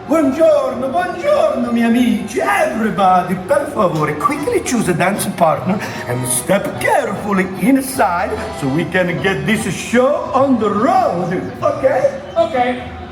Buongiorno, buongiorno, miei amici. Everybody, per favore, quickly choose a dance partner and step carefully inside so we can get this show on the road. Okay? Okay.